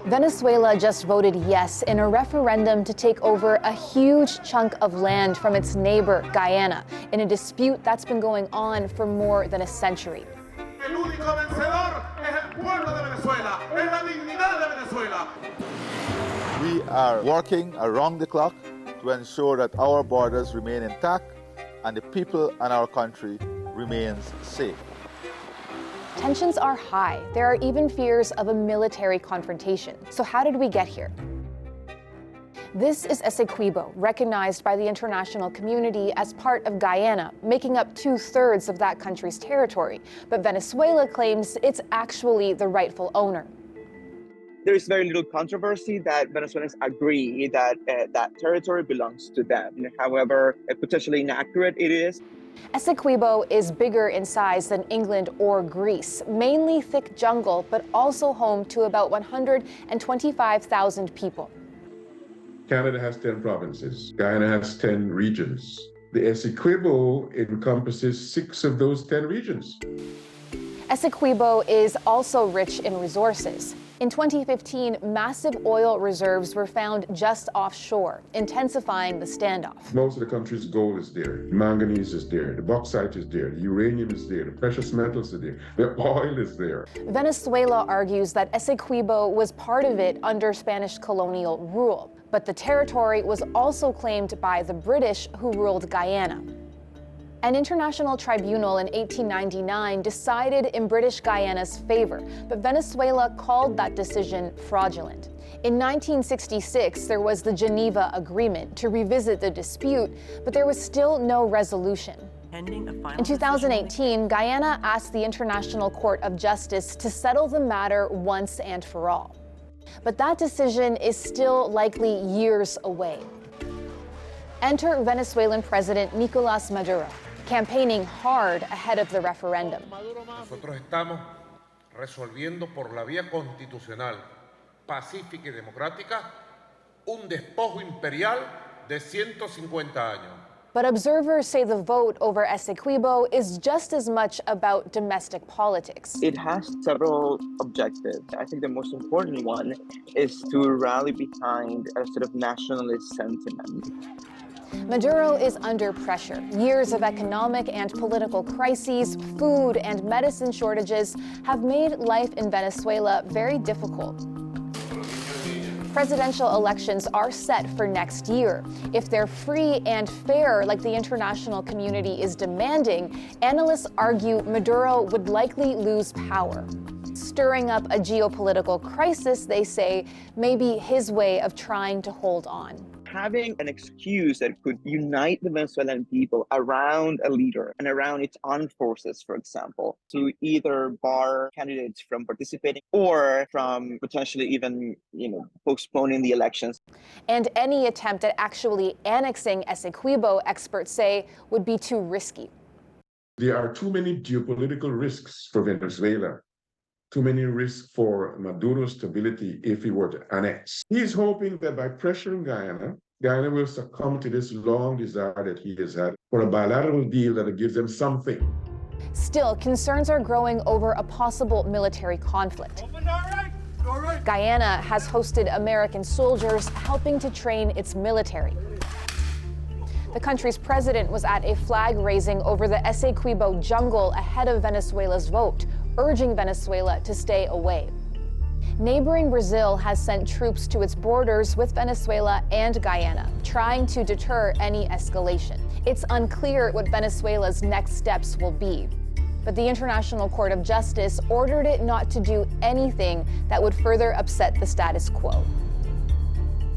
Venezuela just voted yes in a referendum to take over a huge chunk of land from its neighbor, Guyana, in a dispute that's been going on for more than a century. We are working around the clock to ensure that our borders remain intact and the people in our country remains safe. Tensions are high. There are even fears of a military confrontation. So how did we get here? This is Essequibo, recognized by the international community as part of Guyana, making up 2/3 of that country's territory. But Venezuela claims it's actually the rightful owner. There is very little controversy that Venezuelans agree that that territory belongs to them. However potentially inaccurate it is. Essequibo is bigger in size than England or Greece, mainly thick jungle, but also home to about 125,000 people. Canada has 10 provinces. Guyana has 10 regions. The Essequibo encompasses 6 of those 10 regions. Essequibo is also rich in resources. In 2015, massive oil reserves were found just offshore, intensifying the standoff. Most of the country's gold is there. Manganese is there. The bauxite is there. The uranium is there. The precious metals are there. The oil is there. Venezuela argues that Essequibo was part of it under Spanish colonial rule, but the territory was also claimed by the British, who ruled Guyana. An international tribunal in 1899 decided in British Guyana's favor, but Venezuela called that decision fraudulent. In 1966, there was the Geneva Agreement to revisit the dispute, but there was still no resolution. In 2018, Guyana asked the International Court of Justice to settle the matter once and for all. But that decision is still likely years away. Enter Venezuelan President Nicolás Maduro, campaigning hard ahead of the referendum. Nosotros estamos resolviendo por la vía constitucional, pacífica y democrática, un despojo imperial de 150 años. But observers say the vote over Essequibo is just as much about domestic politics. It has several objectives. I think the most important one is to rally behind a sort of nationalist sentiment. Maduro is under pressure. Years of economic and political crises, food and medicine shortages have made life in Venezuela very difficult. Presidential elections are set for next year. If they're free and fair, like the international community is demanding, analysts argue Maduro would likely lose power. Stirring up a geopolitical crisis, they say, may be his way of trying to hold on. Having an excuse that could unite the Venezuelan people around a leader and around its armed forces, for example, to either bar candidates from participating or from potentially even, postponing the elections. And any attempt at actually annexing Essequibo, experts say, would be too risky. There are too many geopolitical risks for Venezuela. Too many risks for Maduro's stability if he were to annex. He's hoping that by pressuring Guyana will succumb to this long desire that he has had for a bilateral deal that gives them something. Still, concerns are growing over a possible military conflict. Guyana has hosted American soldiers helping to train its military. The country's president was at a flag raising over the Essequibo jungle ahead of Venezuela's vote, urging Venezuela to stay away. Neighboring Brazil has sent troops to its borders with Venezuela and Guyana, trying to deter any escalation. It's unclear what Venezuela's next steps will be. But the International Court of Justice ordered it not to do anything that would further upset the status quo.